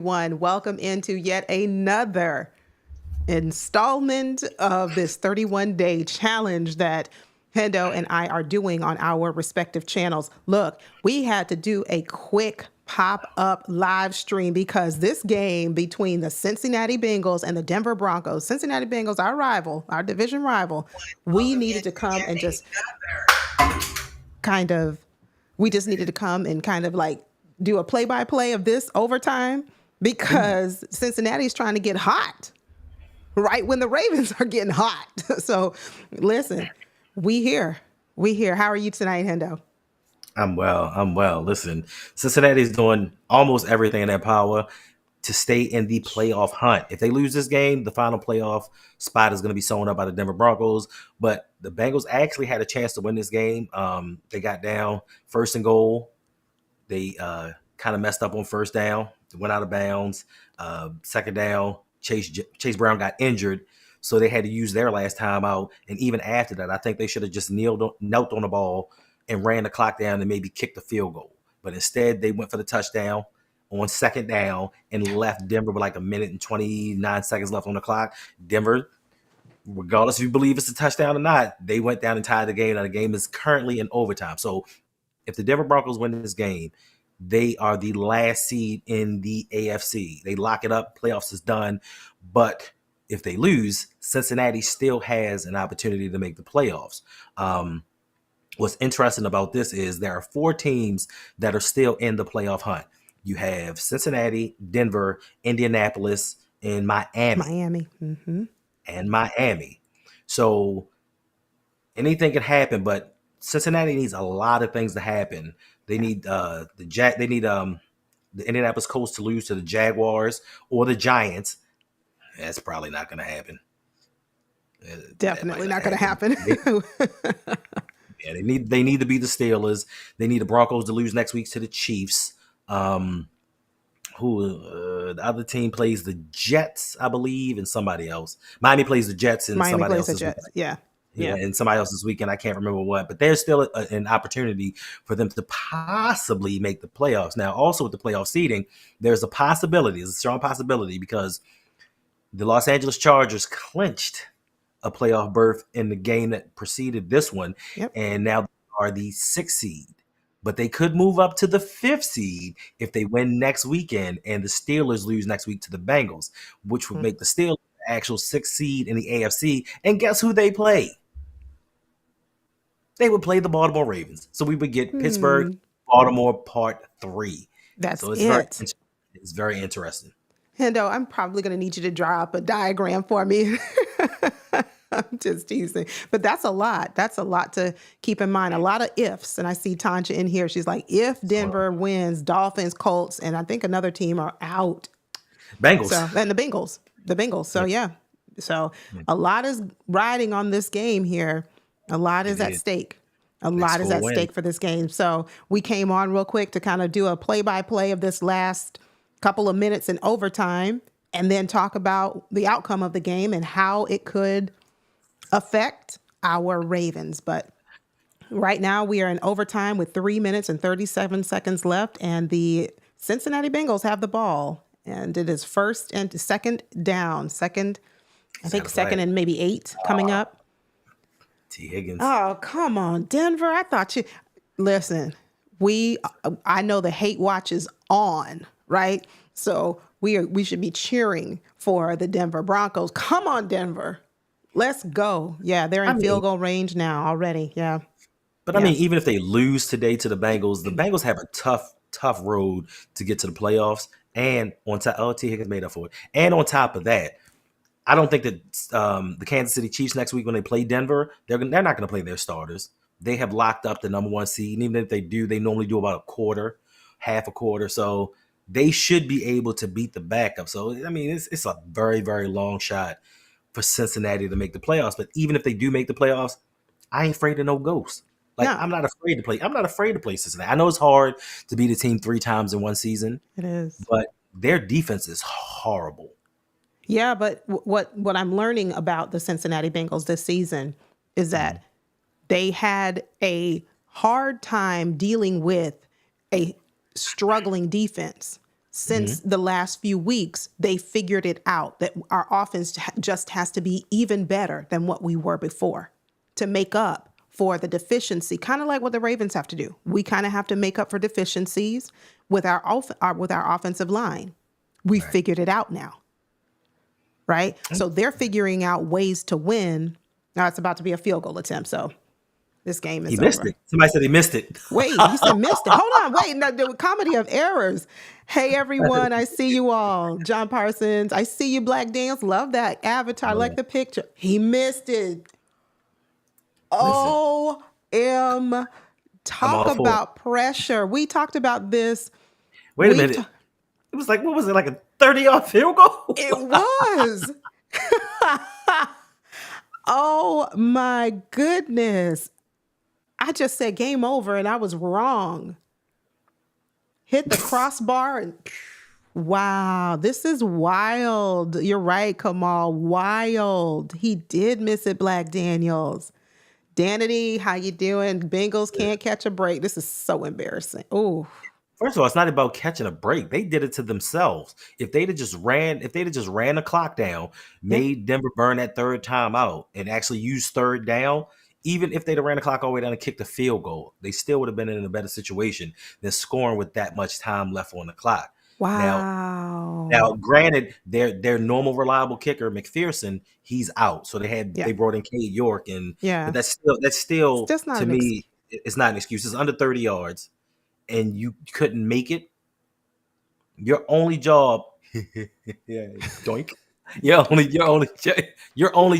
Welcome into yet another installment of this 31-day challenge that Hendo and I are doing on our respective channels. Look, we had to do a quick pop-up live stream because this game between the Cincinnati Bengals and the Denver Broncos, Cincinnati Bengals, our rival, our division rival, we needed to come and just kind of, we just needed to come and kind of like do a play-by-play of this overtime because Cincinnati's trying to get hot right when the Ravens are getting hot. So listen, we here. How are you tonight, Hendo? I'm well. Listen, Cincinnati's doing almost everything in their power to stay in the playoff hunt. If they lose this game, the final playoff spot is going to be sewn up by the Denver Broncos. But the Bengals actually had a chance to win this game. They got down first and goal. They kind of messed up on first down, went out of bounds. Second down, Chase Brown got injured, so they had to use their last time out. And even after that, I think they should have just knelt on the ball and ran the clock down and maybe kicked the field goal. But instead, they went for the touchdown on second down and left Denver with like a minute and 29 seconds left on the clock. Denver, regardless if you believe it's a touchdown or not, they went down and tied the game. Now the game is currently in overtime. So if the Denver Broncos win this game, they are the last seed in the AFC. They lock it up. Playoffs is done. But if they lose, Cincinnati still has an opportunity to make the playoffs. What's interesting about this is there are 4 teams that are still in the playoff hunt. You have Cincinnati, Denver, Indianapolis, and Miami. Miami. So anything can happen, but Cincinnati needs a lot of things to happen. They need the Indianapolis Colts to lose to the Jaguars or the Giants. That's probably not going to happen. Definitely not going to happen. Yeah, they need to beat the Steelers. They need the Broncos to lose next week to the Chiefs. The other team plays the Jets, I believe, and somebody else. Miami plays the Jets and Miami somebody plays else. the Jets. Yeah, and somebody else this weekend. I can't remember what, but there's still an opportunity for them to possibly make the playoffs. Now, also with the playoff seeding, there's a strong possibility because the Los Angeles Chargers clinched a playoff berth in the game that preceded this one, and now they are the 6th seed. But they could move up to the 5th seed if they win next weekend and the Steelers lose next week to the Bengals, which would make the Steelers the actual 6th seed in the AFC. And guess who they play? They would play the Baltimore Ravens. So we would get Pittsburgh, Baltimore Part 3. That's so it's very interesting. Hendo, I'm probably going to need you to draw up a diagram for me. I'm just teasing. But that's a lot. That's a lot to keep in mind. A lot of ifs. And I see Tanja in here. She's like, if Denver wins, Dolphins, Colts, and I think another team are out. Bengals. And the Bengals. So, yeah. So a lot is riding on this game here. A lot is at stake. A lot is at stake for this game. So we came on real quick to kind of do a play-by-play of this last couple of minutes in overtime and then talk about the outcome of the game and how it could affect our Ravens. But right now we are in overtime with 3 minutes and 37 seconds left, and the Cincinnati Bengals have the ball. And it is first and second down. Second and maybe 8 coming up. T. Higgins. Oh, come on, Denver. I thought you... Listen, I know the hate watch is on, right? So we should be cheering for the Denver Broncos. Come on, Denver. Let's go. Yeah, they're in field goal range now already. Yeah. But I mean, even if they lose today to the Bengals have a tough road to get to the playoffs. And on top, T. Higgins made up for it. And on top of that, I don't think that the Kansas City Chiefs next week when they play Denver, they're not going to play their starters. They have locked up the number 1 seed. And even if they do, they normally do about half a quarter. So they should be able to beat the backup. So, I mean, it's a very, very long shot for Cincinnati to make the playoffs. But even if they do make the playoffs, I ain't afraid of no ghosts. I'm not afraid to play. I'm not afraid to play Cincinnati. I know it's hard to beat a team 3 times in one season. It is. But their defense is horrible. Yeah, but what I'm learning about the Cincinnati Bengals this season is that they had a hard time dealing with a struggling defense. since the last few weeks, they figured it out that our offense just has to be even better than what we were before to make up for the deficiency, kind of like what the Ravens have to do. We kind of have to make up for deficiencies with our offensive line. We figured it out now, right? So they're figuring out ways to win. Now it's about to be a field goal attempt, so this game is He missed over. it. Somebody said he missed it. Wait, you said missed it. Hold on, wait. No, the comedy of errors. Hey, everyone, I see you all. John Parsons, I see you, Black Daniels. Love that avatar. Like the picture. He missed it. Talk about pressure. We talked about this. Wait a minute. It was like, what was it, like a 30-yard field goal? It was. Oh, my goodness. I just said game over and I was wrong. Hit the crossbar and wow, this is wild. You're right, Kamal. Wild. He did miss it, Black Daniels. Danity, how you doing? Bengals can't catch a break. This is so embarrassing. Oh. First of all, it's not about catching a break. They did it to themselves. If they'd have just ran the clock down, made Denver burn that third time out, and actually used third down, even if they'd have ran the clock all the way down and kicked a field goal, they still would have been in a better situation than scoring with that much time left on the clock. Wow. Now, granted, their normal reliable kicker, McPherson, he's out. So they brought in Cade York, but that's still to me, it's not an excuse. It's under 30 yards. And you couldn't make it, your only job, doink. Your only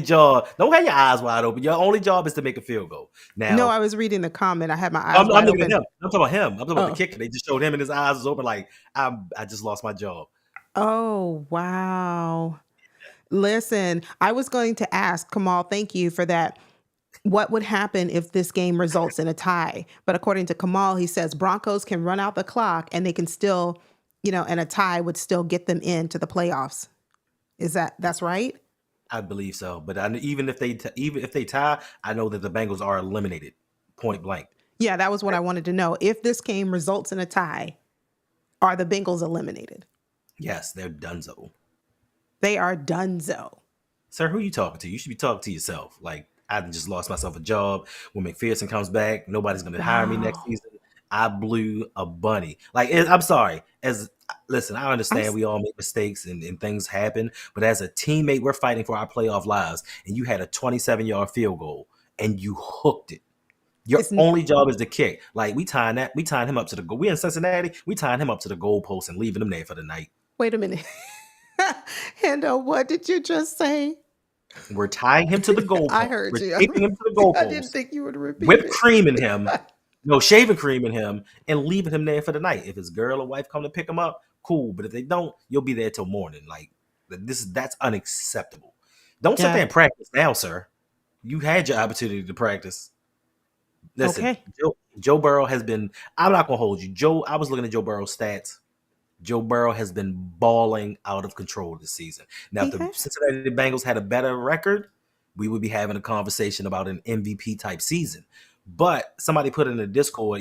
job. Don't have your eyes wide open. Your only job is to make a field goal. Now, no, I was reading the comment. I had my eyes wide open. I'm talking about him. I'm talking about the kicker. They just showed him and his eyes was open. Like I just lost my job. Oh wow! Listen, I was going to ask Kamal. Thank you for that. What would happen if this game results in a tie? But according to Kamal, he says Broncos can run out the clock and they can still, and a tie would still get them into the playoffs. That's right? I believe so. But even if they tie, I know that the Bengals are eliminated, point blank. Yeah, that was what I wanted to know. If this game results in a tie, are the Bengals eliminated? Yes, they're donezo. They are donezo. Sir, who are you talking to? You should be talking to yourself. Like, I just lost myself a job. When McPherson comes back, nobody's going to hire me next season. I blew a bunny. Like, I'm sorry. Listen, I understand we all make mistakes and things happen. But as a teammate, we're fighting for our playoff lives. And you had a 27-yard field goal and you hooked it. Your only job is to kick. Like, we tying him up to the goal. We in Cincinnati. We tying him up to the goalpost and leaving him there for the night. Wait a minute. Hendo, what did you just say? We're tying him to the goalpost. I heard We're you. taping him to the goalpost. I didn't think you would repeat Whipped it. creaming him. No, shaving cream in him and leaving him there for the night. If his girl or wife come to pick him up, cool. But if they don't, you'll be there till morning. Like that's unacceptable. Don't sit there and practice now, sir. You had your opportunity to practice. Listen, Joe Burrow has been. I'm not gonna hold you, I was looking at Joe Burrow's stats. Joe Burrow has been balling out of control this season. Now, if the Cincinnati Bengals had a better record, we would be having a conversation about an MVP type season. But somebody put in the Discord,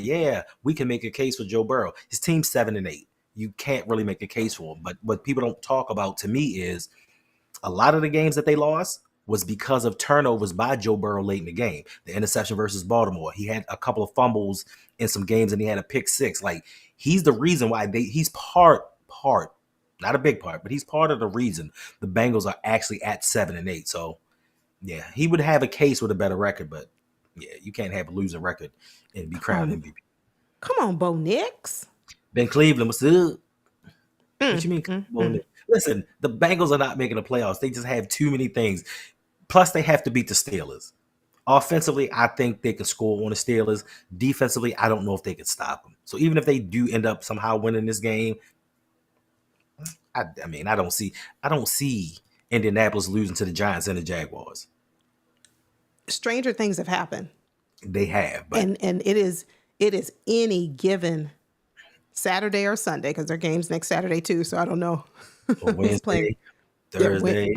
we can make a case for Joe Burrow. His team's 7-8. You can't really make a case for him. But what people don't talk about to me is a lot of the games that they lost was because of turnovers by Joe Burrow late in the game. The interception versus Baltimore. He had a couple of fumbles in some games and he had a pick six. Like, he's the reason why he's part, not a big part, but he's part of the reason the Bengals are actually at 7-8. So, yeah, he would have a case with a better record, but yeah, you can't have a losing record and be crowned MVP. Come on, Bo Nix. Ben Cleveland, what's up? What you mean, Bo Nix? Listen, the Bengals are not making the playoffs. They just have too many things. Plus, they have to beat the Steelers. Offensively, I think they can score on the Steelers. Defensively, I don't know if they can stop them. So even if they do end up somehow winning this game, I don't see Indianapolis losing to the Giants and the Jaguars. Stranger things have happened. They have, but and it is any given Saturday or Sunday because their game's next Saturday too. So I don't know. Wednesday, Thursday,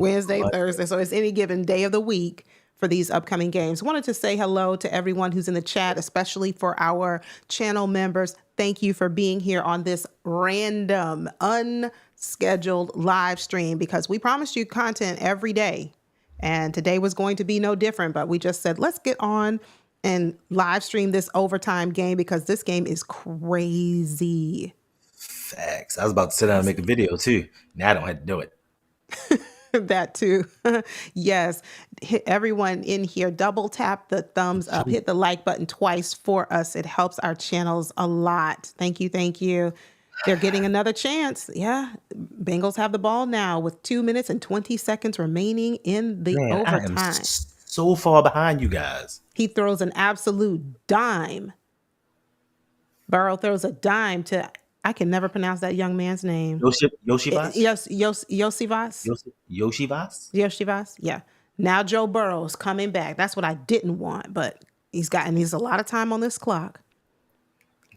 Thursday. So it's any given day of the week for these upcoming games. Wanted to say hello to everyone who's in the chat, especially for our channel members. Thank you for being here on this random, unscheduled live stream, because we promised you content every day. And today was going to be no different, but we just said, let's get on and live stream this overtime game because this game is crazy. Facts. I was about to sit down and make a video too. Now I don't have to do it. That too. Yes. Hit everyone in here. Double tap the thumbs up. Hit the like button twice for us. It helps our channels a lot. Thank you. Thank you. They're getting another chance. Yeah. Bengals have the ball now with 2 minutes and 20 seconds remaining in the overtime. I am so far behind you guys. He throws an absolute dime. Burrow throws a dime to, I can never pronounce that young man's name. Yoshivas? Yes, Yosivas? Yoshivas? Yeah. Now Joe Burrow's coming back. That's what I didn't want, but he's a lot of time on this clock.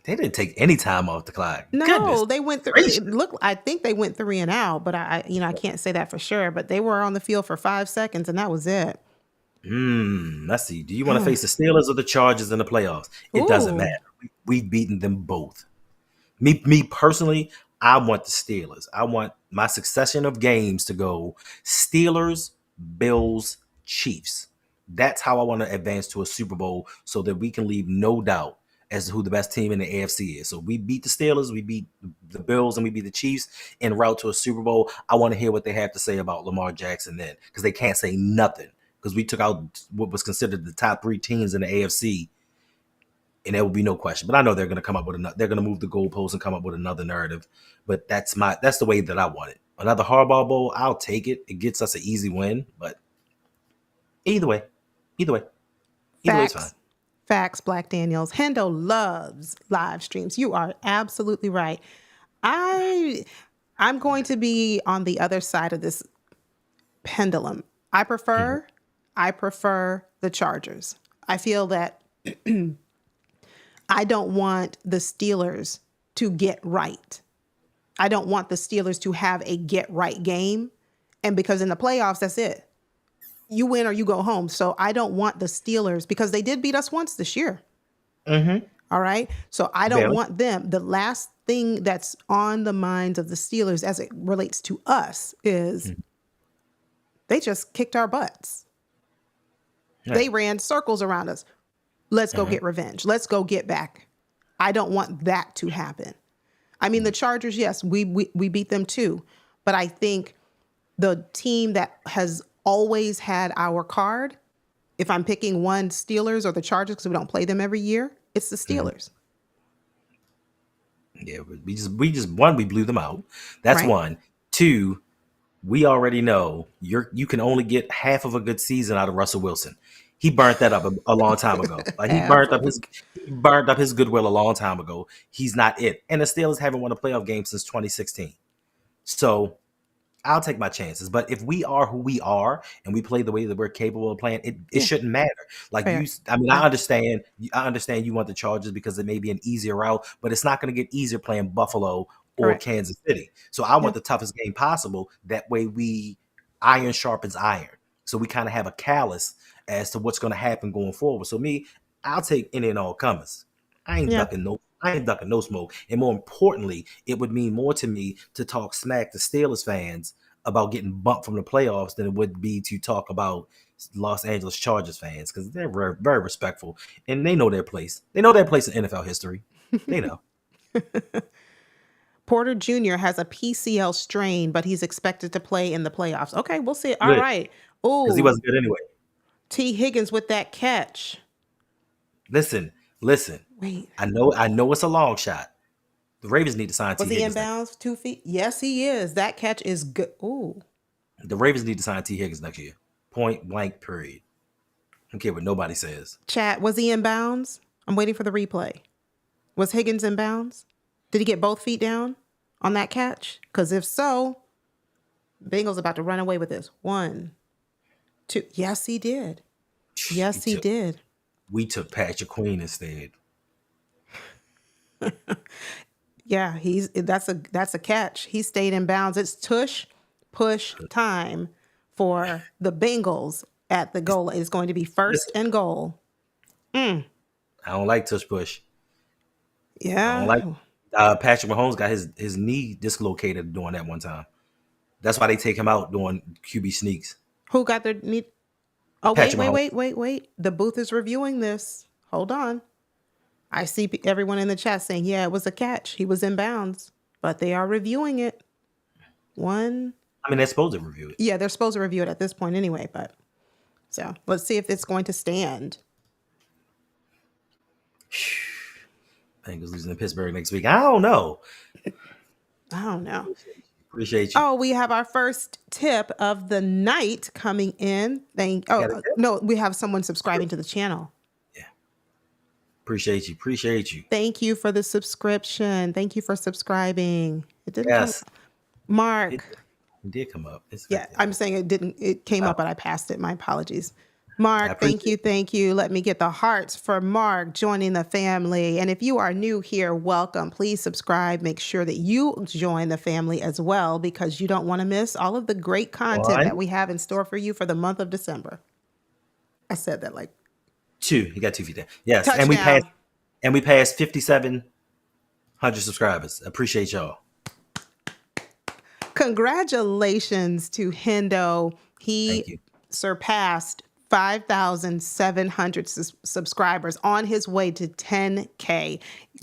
They didn't take any time off the clock. No, Goodness they went through. I think they went 3 and out, but I can't say that for sure. But they were on the field for 5 seconds, and that was it. Let's see. Do you want to face the Steelers or the Chargers in the playoffs? It doesn't matter. We've beaten them both. Me personally, I want the Steelers. I want my succession of games to go Steelers, Bills, Chiefs. That's how I want to advance to a Super Bowl so that we can leave no doubt as to who the best team in the AFC is. So we beat the Steelers, we beat the Bills, and we beat the Chiefs en route to a Super Bowl. I want to hear what they have to say about Lamar Jackson then, because they can't say nothing, because we took out what was considered the top 3 teams in the AFC, and there will be no question. But I know they're going to come up with they're going to move the goalposts and come up with another narrative. But that's the way that I want it. Another Harbaugh Bowl, I'll take it. It gets us an easy win, but either way it's fine. Facts, Black Daniels. Hendo loves live streams. You are absolutely right. I'm going to be on the other side of this pendulum. I prefer the Chargers. I feel that I don't want the Steelers to get right. I don't want the Steelers to have a get right game. And because in the playoffs, that's it. You win or you go home. So I don't want the Steelers, because they did beat us once this year. All right. So I don't want them. The last thing that's on the minds of the Steelers as it relates to us is they just kicked our butts. Yeah. They ran circles around us. Let's go get revenge. Let's go get back. I don't want that to happen. I mean, the Chargers, yes, we beat them too. But I think the team that has always had our card, if I'm picking one, Steelers or the Chargers, because we don't play them every year, it's the Steelers. Yeah, we just one, we blew them out. That's right. 1. 2, we already know you can only get half of a good season out of Russell Wilson. He burnt that up a long time ago. Like he burnt up his goodwill a long time ago. He's not it. And the Steelers haven't won a playoff game since 2016. So I'll take my chances. But if we are who we are and we play the way that we're capable of playing, it shouldn't matter. Like I understand you want the Chargers because it may be an easier route, but it's not going to get easier playing Buffalo or Kansas City. So I want the toughest game possible. That way iron sharpens iron. So we kind of have a callus as to what's going to happen going forward. So I'll take any and all comers. I ain't ducking no smoke. And more importantly, it would mean more to me to talk smack to Steelers fans about getting bumped from the playoffs than it would be to talk about Los Angeles Chargers fans, because they're very, very respectful and they know their place. They know their place in NFL history. They know. Porter Jr. has a PCL strain, but he's expected to play in the playoffs. Okay, we'll see. All right. Oh, because he wasn't good anyway. T. Higgins with that catch. Listen. Wait. I know it's a long shot. The Ravens need to sign T. Higgins. Was he in bounds 2 feet? Yes, he is. That catch is good. Ooh. The Ravens need to sign T. Higgins next year. Point blank, period. I don't care what nobody says. Chat, was he in bounds? I'm waiting for the replay. Was Higgins in bounds? Did he get both feet down on that catch? Because if so, Bengals about to run away with this. 1, 2. Yes, he did. Yes, he did. We took Patrick Queen instead. Yeah, that's a catch. He stayed in bounds. It's push time for the Bengals at the goal. It's going to be first Listen, and goal. I don't like tush push. I don't Yeah. like. Patrick Mahomes got his knee dislocated doing that one time. That's why they take him out doing QB sneaks. Who got their knee? Oh, Patrick Mahomes. wait. The booth is reviewing this. Hold on. I see everyone in the chat saying, yeah, it was a catch. He was in bounds, but they are reviewing it. I mean, they're supposed to review it. Yeah, they're supposed to review it at this point anyway, but so let's see if it's going to stand. Bengals losing to Pittsburgh next week. I don't know. Appreciate you. Oh, we have our first tip of the night coming in. No, we have someone subscribing to the channel. Yeah. Appreciate you. Thank you for the subscription. Thank you for subscribing. It didn't come Mark. It did come up. I'm saying it didn't. It came up, but I passed it. My apologies. Mark, thank you. Let me get the hearts for Mark joining the family. And if you are new here, welcome. Please subscribe. Make sure that you join the family as well, because you don't want to miss all of the great content that we have in store for you for the month of December. I said that like 2. You got 2 feet there. Yes. Touchdown. And we passed 5,700 subscribers. Appreciate y'all. Congratulations to Hendo. He surpassed 5,700 subscribers on his way to 10K.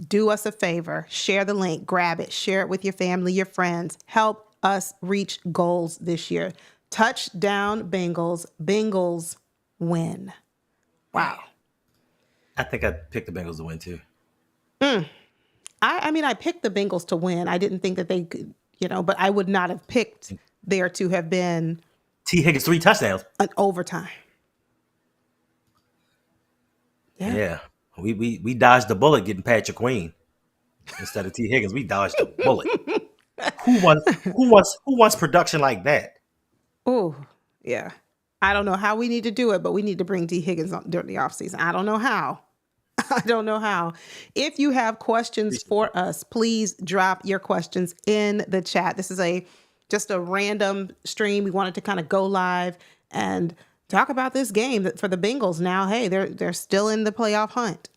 Do us a favor, share the link, grab it, share it with your family, your friends. Help us reach goals this year. Touchdown Bengals. Bengals win. Wow. I think I picked the Bengals to win too. I picked the Bengals to win. I didn't think that they could, but I would not have picked there to have been T. Higgins 3 touchdowns. An overtime. Yeah. We dodged the bullet getting Patrick Queen instead of T. Higgins. We dodged the bullet. Who wants production like that? Oh, yeah. I don't know how we need to do it, but we need to bring T. Higgins on during the offseason. I don't know how. If you have questions for us, please drop your questions in the chat. This is just a random stream. We wanted to kind of go live and talk about this game for the Bengals. Now, hey, they're still in the playoff hunt.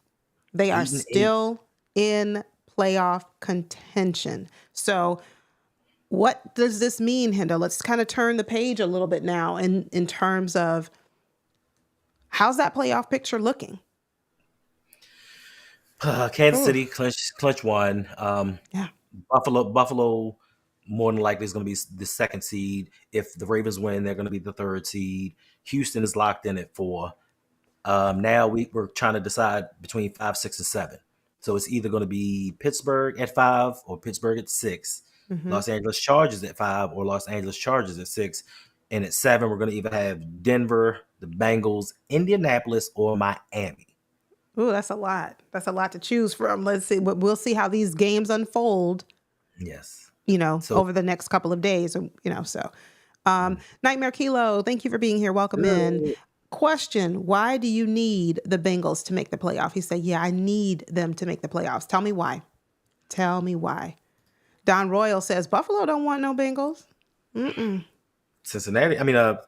They are still in playoff contention. So what does this mean, Hendo? Let's kind of turn the page a little bit now in terms of how's that playoff picture looking? Kansas City clinch 1. Buffalo more than likely is going to be the 2nd seed. If the Ravens win, they're going to be the 3rd seed. Houston is locked in at 4. Now we're trying to decide between 5, 6, and 7. So it's either going to be Pittsburgh at 5 or Pittsburgh at 6. Mm-hmm. Los Angeles Chargers at 5 or Los Angeles Chargers at 6. And at 7, we're going to either have Denver, the Bengals, Indianapolis, or Miami. Ooh, that's a lot. That's a lot to choose from. Let's see. We'll see how these games unfold. Yes. Over the next couple of days, Nightmare Kilo, thank you for being here. Welcome in. Question, why do you need the Bengals to make the playoff? He said, I need them to make the playoffs. Tell me why. Don Royal says, Buffalo don't want no Bengals.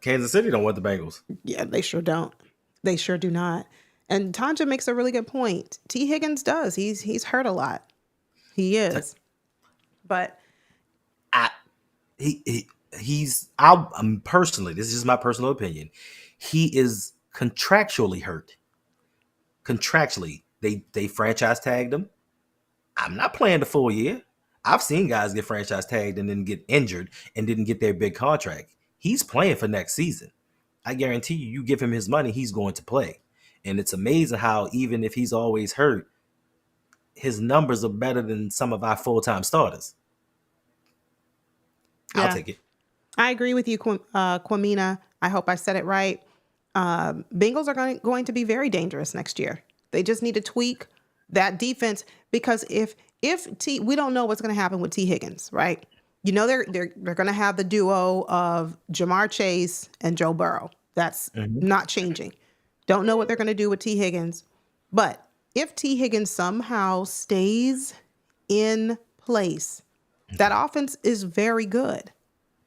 Kansas City don't want the Bengals. Yeah, they sure don't. They sure do not. And Tanja makes a really good point. T. Higgins does. He's hurt a lot. He is. But I'm personally, this is just my personal opinion. He is contractually hurt. Contractually, they franchise tagged him. I'm not playing the full year. I've seen guys get franchise tagged and then get injured and didn't get their big contract. He's playing for next season. I guarantee you give him his money, he's going to play. And it's amazing how even if he's always hurt, his numbers are better than some of our full-time starters. I'll take it. I agree with you, Kwamina. I hope I said it right. Bengals are going to be very dangerous next year. They just need to tweak that defense, because if we don't know what's going to happen with T. Higgins, right? They're going to have the duo of Jamar Chase and Joe Burrow. That's not changing. Don't know what they're going to do with T. Higgins. But if T. Higgins somehow stays in place, that offense is very good.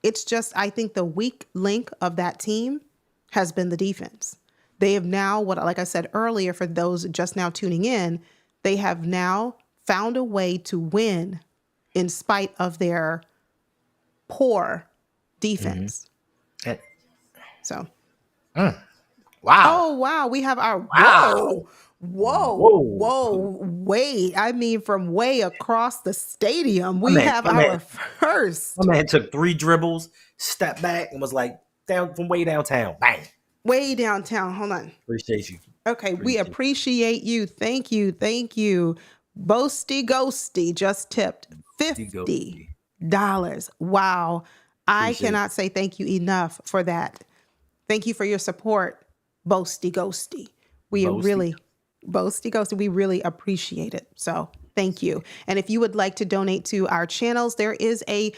It's just, I think the weak link of that team has been the defense. They have now, like I said earlier, for those just now tuning in, they have now found a way to win in spite of their poor defense. And, so, wow. Oh, wow. We have our, Wow. wait. I mean, from way across the stadium, we My man, have my our man, first. my man took 3 dribbles, stepped back, and was like down from way downtown. Bang. Way downtown. Hold on. Appreciate you. Okay, we appreciate you. Thank you. Thank you. Boasty Ghosty just tipped $50. Wow. I cannot say thank you enough for that. Thank you for your support, Boasty Ghosty. We really appreciate it. So thank you. And if you would like to donate to our channels, there is a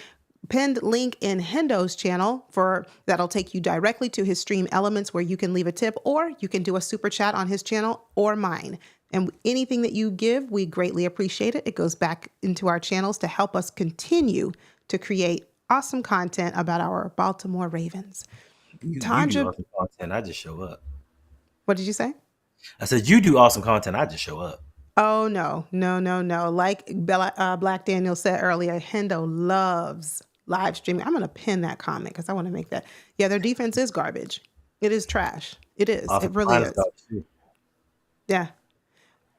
pinned link in Hendo's channel that'll take you directly to his stream elements where you can leave a tip, or you can do a super chat on his channel or mine. And anything that you give, we greatly appreciate it. It goes back into our channels to help us continue to create awesome content about our Baltimore Ravens. You do awesome content. I just show up. What did you say? I said, you do awesome content. I just show up. Oh, no. Like Black Daniel said earlier, Hendo loves live streaming. I'm going to pin that comment because I want to make that. Yeah, their defense is garbage. It is trash. It is. It really is. Yeah.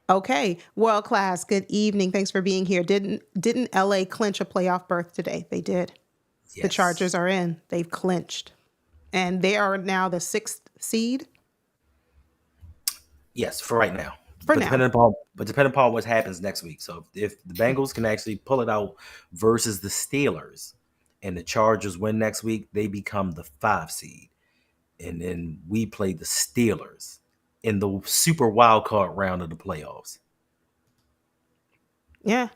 Okay. World class. Good evening. Thanks for being here. Didn't LA clinch a playoff berth today? They did. Yes. The Chargers are in. They've clinched. And they are now the 6th seed. Yes, for right now. Depending upon what happens next week. So if the Bengals can actually pull it out versus the Steelers and the Chargers win next week, they become the 5 seed. And then we play the Steelers in the super wild card round of the playoffs. Yeah.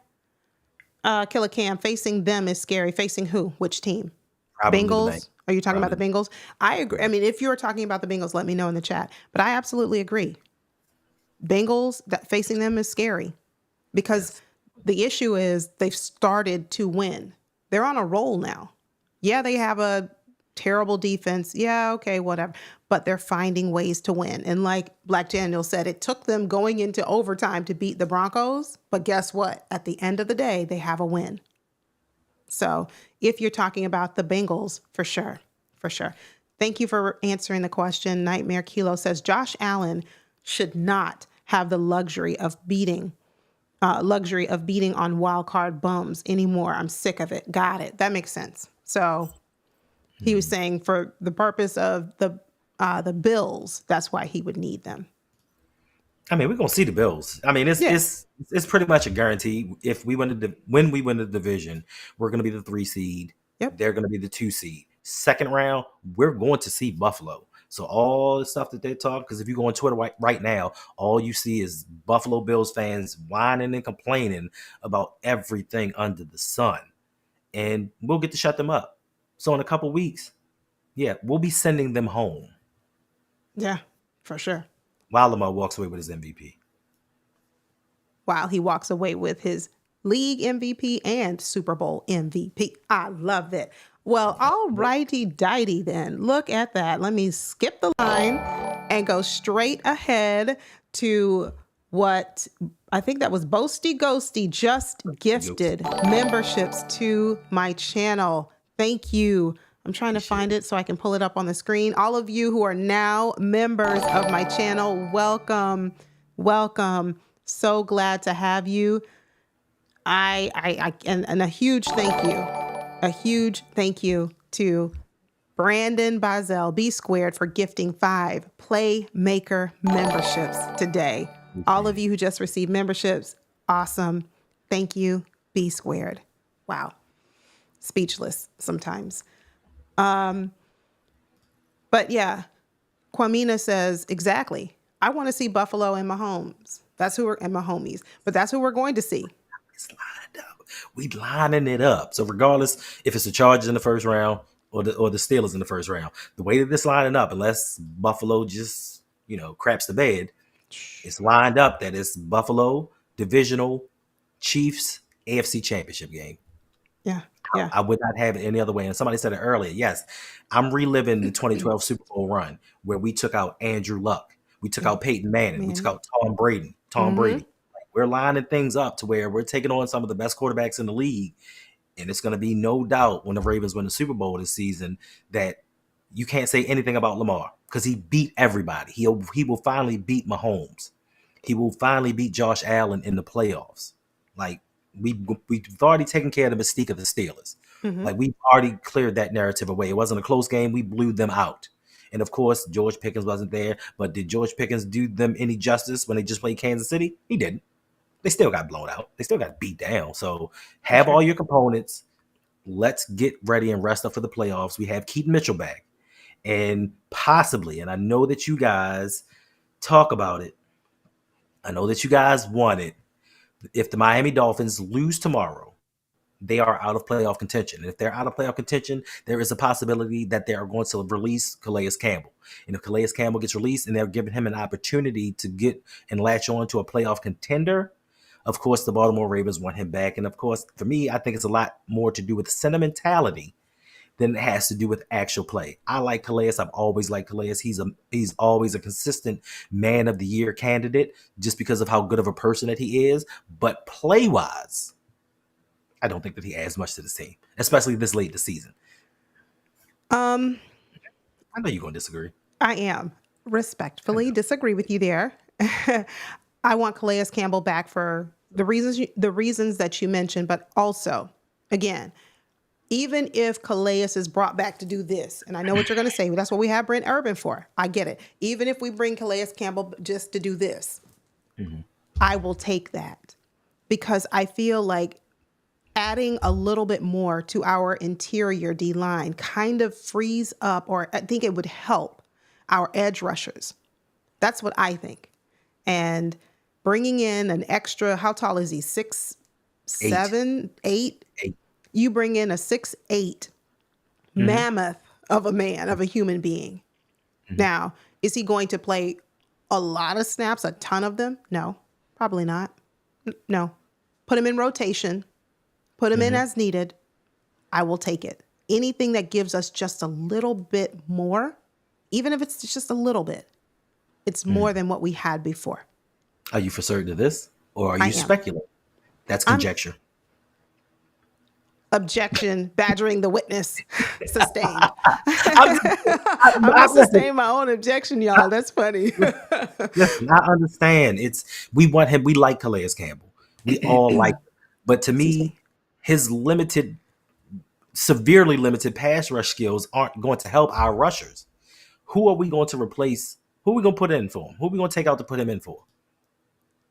Killer Cam, facing them is scary. Facing who? Which team? Probably Bengals? Are you talking about the Bengals? I agree. I mean, if you're talking about the Bengals, let me know in the chat. But I absolutely agree. Bengals, facing them is scary because the issue is they've started to win. They're on a roll now. Yeah, they have a terrible defense. Yeah, okay, whatever. But they're finding ways to win. And like Black Daniel said, it took them going into overtime to beat the Broncos. But guess what? At the end of the day, they have a win. So if you're talking about the Bengals, for sure. Thank you for answering the question. Nightmare Kilo says Josh Allen should not have the luxury of beating on wild card bums anymore. I'm sick of it. Got it. That makes sense. So he was saying for the purpose of the Bills, that's why he would need them. I mean, we're gonna see the Bills. I mean, it's pretty much a guarantee. If we when we win the division, we're gonna be the 3 seed. Yep. They're gonna be the 2 seed. Second round, we're going to see Buffalo. So all the stuff that they talk, because if you go on Twitter right now, all you see is Buffalo Bills fans whining and complaining about everything under the sun. And we'll get to shut them up. So in a couple weeks, we'll be sending them home. Yeah, for sure. While Lamar walks away with his MVP. While he walks away with his league MVP and Super Bowl MVP. I love it. Well, all righty dighty then. Look at that. Let me skip the line and go straight ahead to what I think that was Boasty Ghosty just gifted memberships to my channel. Thank you. I'm trying to find it so I can pull it up on the screen. All of you who are now members of my channel, welcome. So glad to have you. And a huge thank you. A huge thank you to Brandon Bazell, B Squared, for gifting 5 Playmaker memberships today. All of you who just received memberships, awesome. Thank you, B Squared. Wow. Speechless sometimes. But yeah, Kwamina says, exactly. I want to see Buffalo and Mahomes. And my homies. But that's who we're going to see. It's lined up. We lining it up. So regardless if it's the Chargers in the first round or the Steelers in the first round, the way that this lining up, unless Buffalo just, craps the bed, it's lined up that it's Buffalo, divisional, Chiefs, AFC championship game. Yeah. Yeah. I would not have it any other way. And somebody said it earlier. Yes, I'm reliving the 2012 Super Bowl run where we took out Andrew Luck, we took out Peyton Manning, we took Manning. out Tom Brady. Mm-hmm. Like, we're lining things up to where we're taking on some of the best quarterbacks in the league, and it's going to be no doubt when the Ravens win the Super Bowl this season that you can't say anything about Lamar because he beat everybody. He will finally beat Mahomes. He will finally beat Josh Allen in the playoffs. Like we've already taken care of the mystique of the Steelers. Mm-hmm. Like we've already cleared that narrative away. It wasn't a close game. We blew them out. And of course, George Pickens wasn't there. But did George Pickens do them any justice when they just played Kansas City? He didn't. They still got blown out. They still got beat down. So have Sure. all your components. Let's get ready and rest up for the playoffs. We have Keaton Mitchell back. And possibly, and I know that you guys talk about it. I know that you guys want it. If the Miami Dolphins lose tomorrow, they are out of playoff contention. And if they're out of playoff contention, there is a possibility that they are going to release Calais Campbell. And if Calais Campbell gets released and they're giving him an opportunity to get and latch on to a playoff contender, of course, the Baltimore Ravens want him back. And of course, for me, I think it's a lot more to do with sentimentality than it has to do with actual play. I like Calais. I've always liked Calais. He's always a consistent man of the year candidate just because of how good of a person that he is. But play-wise, I don't think that he adds much to the team, especially this late in the season. Um, I know you're going to disagree. I am. Respectfully disagree with you there. I want Calais Campbell back for the reasons that you mentioned, but also, again, even if Calais is brought back to do this, and I know what you're going to say, that's what we have Brent Urban for. I get it. Even if we bring Calais Campbell just to do this, I will take that because I feel like adding a little bit more to our interior D line kind of frees up, or I think it would help our edge rushers. That's what I think. And bringing in an extra, how tall is he? 6'7", 8? You bring in a 6'8" mammoth of a man, of a human being. Now, is he going to play a lot of snaps, a ton of them? No, probably not. No. Put him in rotation. Put him in as needed. I will take it. Anything that gives us just a little bit more, even if it's just a little bit, it's more than what we had before. Are you for certain of this? Or are you speculating? That's conjecture. Objection, badgering the witness, sustained. I'm going to sustain my own objection, y'all. That's funny. Listen, I understand. We want him. We like Calais Campbell. We all like him. But to me, his severely limited pass rush skills aren't going to help our rushers. Who are we going to replace? Who are we going to put in for him? Who are we going to take out to put him in for?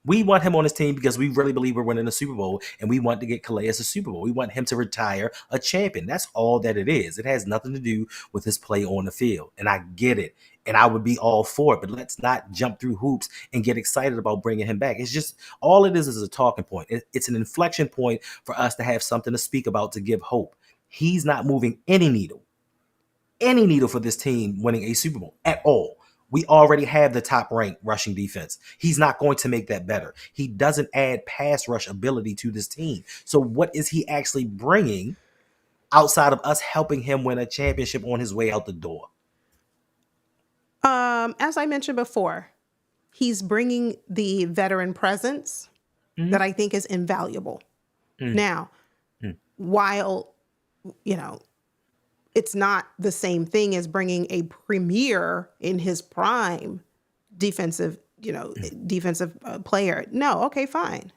We want him on his team because we really believe we're winning a Super Bowl, and we want to get Calais a Super Bowl. We want him to retire a champion. That's all that it is. It has nothing to do with his play on the field, and I get it, and I would be all for it, but let's not jump through hoops and get excited about bringing him back. It's just, all it is a talking point. It's an inflection point for us to have something to speak about to give hope. He's not moving any needle for this team winning a Super Bowl at all. We already have the top ranked rushing defense. He's not going to make that better. He doesn't add pass rush ability to this team. So what is he actually bringing outside of us helping him win a championship on his way out the door? As I mentioned before, he's bringing the veteran presence that I think is invaluable. Now, while, it's not the same thing as bringing a premier in his prime defensive player. No, okay, fine.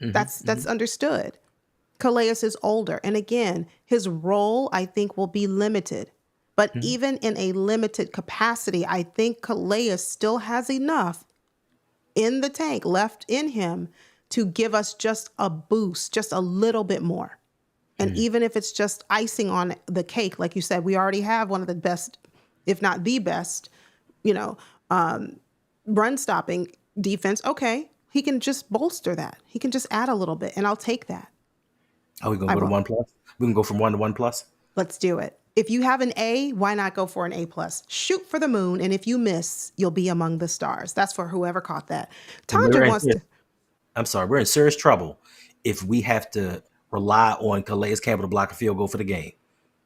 That's understood. Calais is older. And again, his role, I think, will be limited. But even in a limited capacity, I think Calais still has enough in the tank left in him to give us just a boost, just a little bit more. And even if it's just icing on the cake, like you said, we already have one of the best, if not the best, run stopping defense. Okay, he can just bolster that. He can just add a little bit, and I'll take that. Are we going to go to 1+? We can go from 1 to 1+? Let's do it. If you have an A, why not go for an A+? Shoot for the moon, and if you miss, you'll be among the stars. That's for whoever caught that. Tandra wants to... I'm sorry, we're in serious trouble if we have to rely on Calais Campbell to block a field goal for the game.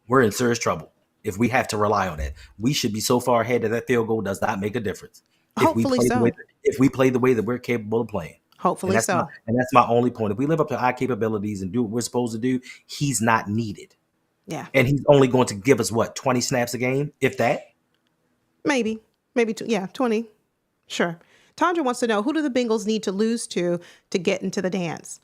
We're in serious trouble if we have to rely on it. We should be so far ahead that field goal does not make a difference if we Hopefully play so. the way that we're capable of playing. Hopefully so. And that's my only point. If we live up to our capabilities and do what we're supposed to do, he's not needed. Yeah. And he's only going to give us 20 snaps a game, if that. Maybe 20. Sure. Tandra wants to know, who do the Bengals need to lose to get into the dance?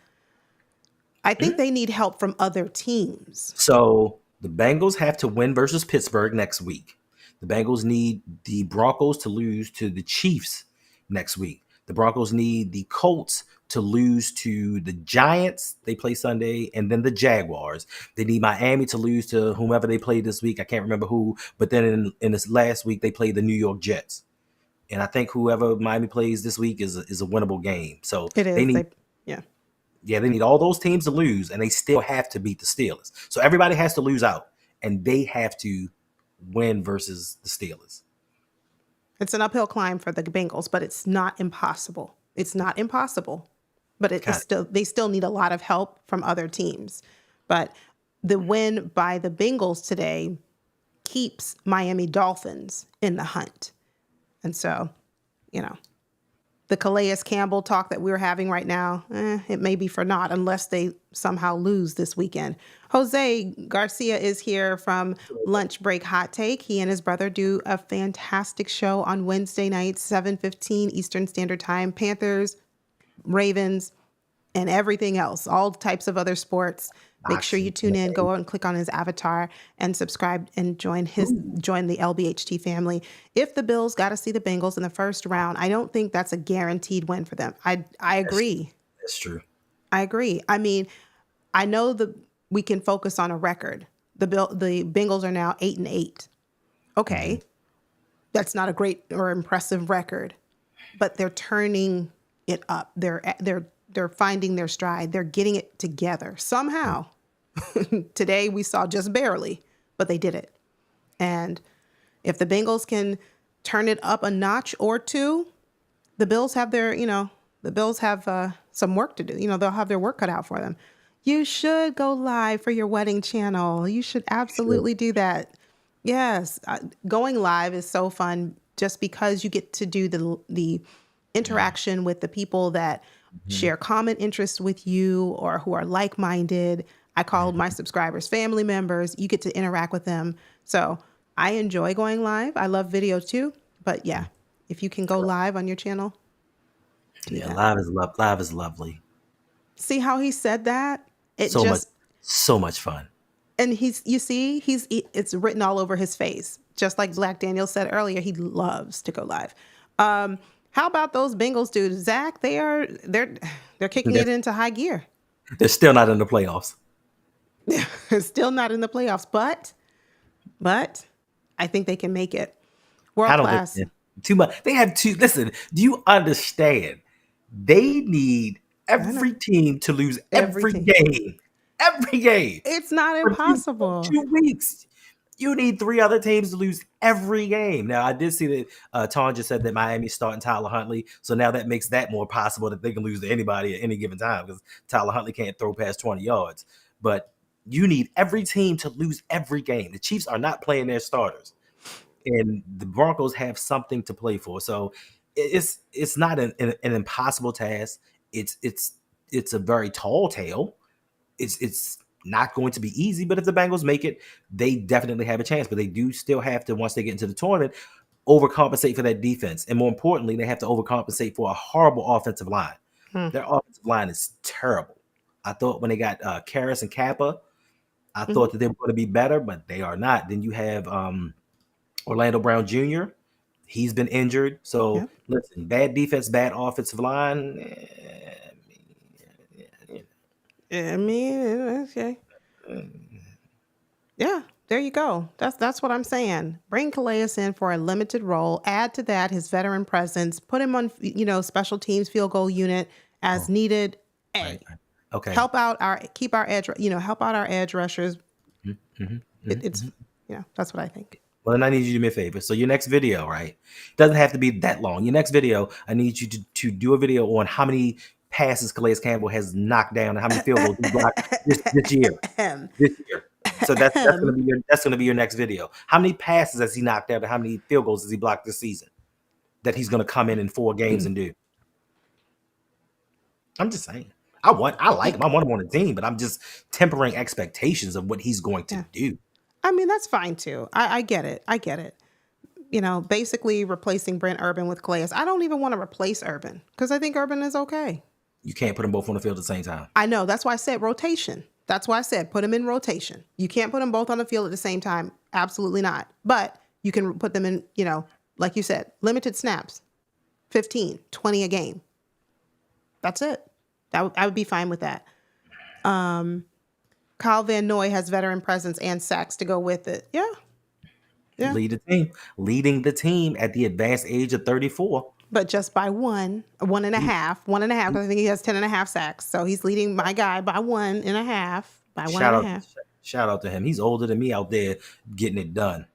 I think they need help from other teams. So the Bengals have to win versus Pittsburgh next week. The Bengals need the Broncos to lose to the Chiefs next week. The Broncos need the Colts to lose to the Giants. They play Sunday, and then the Jaguars. They need Miami to lose to whomever they played this week. I can't remember who, but then in this last week, they played the New York Jets. And I think whoever Miami plays this week is a winnable game. So it is. they need all those teams to lose, and they still have to beat the Steelers. So everybody has to lose out, and they have to win versus the Steelers. It's an uphill climb for the Bengals, but it's not impossible. It's not impossible, but they still need a lot of help from other teams. But the win by the Bengals today keeps Miami Dolphins in the hunt. And so, the Calais Campbell talk that we're having right now, it may be for naught unless they somehow lose this weekend. Jose Garcia is here from Lunch Break Hot Take. He and his brother do a fantastic show on Wednesday nights, 7:15 Eastern Standard Time. Panthers, Ravens, and everything else, all types of other sports. Make sure you tune in, go out and click on his avatar and subscribe and join the LBHT family. If the Bills got to see the Bengals in the first round, I don't think that's a guaranteed win for them. I agree. That's true. I agree. I mean, I know we can focus on a record. The Bengals are now 8-8. Okay. That's not a great or impressive record, but they're turning it up. They're finding their stride. They're getting it together somehow. Today we saw just barely, but they did it. And if the Bengals can turn it up a notch or two, the Bills have some work to do. They'll have their work cut out for them. You should go live for your wedding channel. You should absolutely do that. Yes. Going live is so fun just because you get to do the interaction with the people that share common interests with you or who are like-minded. I call my subscribers family members. You get to interact with them. So I enjoy going live. I love video too. But yeah, if you can go live on your channel. Live is lovely. See how he said that? So much fun. And it's written all over his face. Just like Black Daniel said earlier, he loves to go live. How about those Bengals dudes? Zach, they're kicking it into high gear. They're still not in the playoffs. Still not in the playoffs, but I think they can make it. World class. Too much. They have two. Listen, do you understand? They need every team to lose every game. Every game. It's not impossible. 2 weeks. You need 3 other teams to lose every game. Now, I did see that Ton just said that Miami's starting Tyler Huntley. So now that makes that more possible that they can lose to anybody at any given time because Tyler Huntley can't throw past 20 yards. But you need every team to lose every game. The Chiefs are not playing their starters. And the Broncos have something to play for. So it's not an impossible task. It's a very tall tale. It's not going to be easy, but if the Bengals make it, they definitely have a chance. But they do still have to, once they get into the tournament, overcompensate for that defense. And more importantly, they have to overcompensate for a horrible offensive line. Their offensive line is terrible. I thought when they got Karras and Kappa, I thought that they were going to be better, but they are not. Then you have Orlando Brown Jr. He's been injured. So listen, bad defense, bad offensive line. Okay. Yeah, there you go. That's what I'm saying. Bring Calais in for a limited role. Add to that his veteran presence. Put him on, special teams field goal unit as needed. Right. Okay. Help out our edge rushers. It's that's what I think. Well, then I need you to do me a favor. So your next video, right? Doesn't have to be that long. Your next video, I need you to do a video on how many passes Calais Campbell has knocked down and how many field goals he blocked this year. This year. So that's gonna be your next video. How many passes has he knocked out and how many field goals has he blocked this season that he's gonna come in 4 games and do? I'm just saying. I like him. I want him on the team, but I'm just tempering expectations of what he's going to do. I mean, that's fine too. I get it. I get it. You know, basically replacing Brent Urban with Calais. I don't even want to replace Urban because I think Urban is okay. You can't put them both on the field at the same time. I know. That's why I said rotation. That's why I said put them in rotation. You can't put them both on the field at the same time. Absolutely not. But you can put them in, you know, like you said, limited snaps, 15, 20 a game. That's it. I would be fine with that. Kyle Van Noy has veteran presence and sacks to go with it. Yeah. Leading the team at the advanced age of 34. But just by one and a half, because I think he has 10.5 sacks. So he's leading my guy by 1.5. Shout out to him. He's older than me out there getting it done.